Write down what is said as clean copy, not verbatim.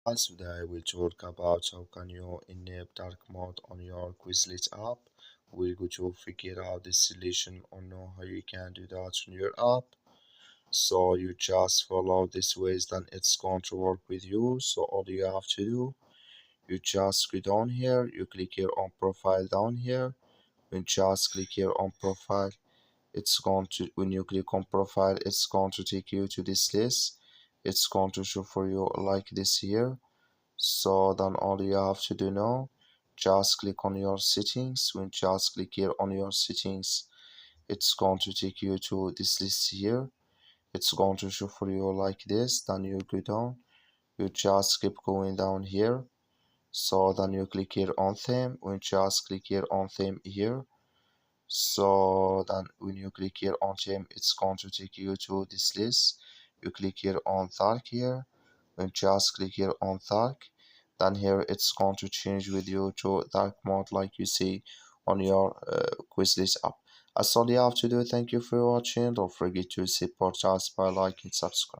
Today we'll talk about how can you enable dark mode on your Quizlet app. We're going to figure out the solution or know how you can do that on your app. So you just follow this ways, then it's going to work with you. So all you have to do, you just go down here, you click here on profile down here. When just click here on profile, it's going to when you click on profile, it's going to take you to this list. It's going to show for you like this here. So then all you have to do now, just click on your settings. When just click here on your settings, it's going to take you to this list here. It's going to show for you like this. Then you go down, you just keep going down here. So then you click here on theme. When just click here on theme here, so then when you click here on theme, it's going to take you to this list. You click here on dark here. When just click here on dark, then here it's going to change with you to dark mode like you see on your Quizlet app. That's all you have to do. Thank you for watching. Don't forget to support us by liking and subscribe.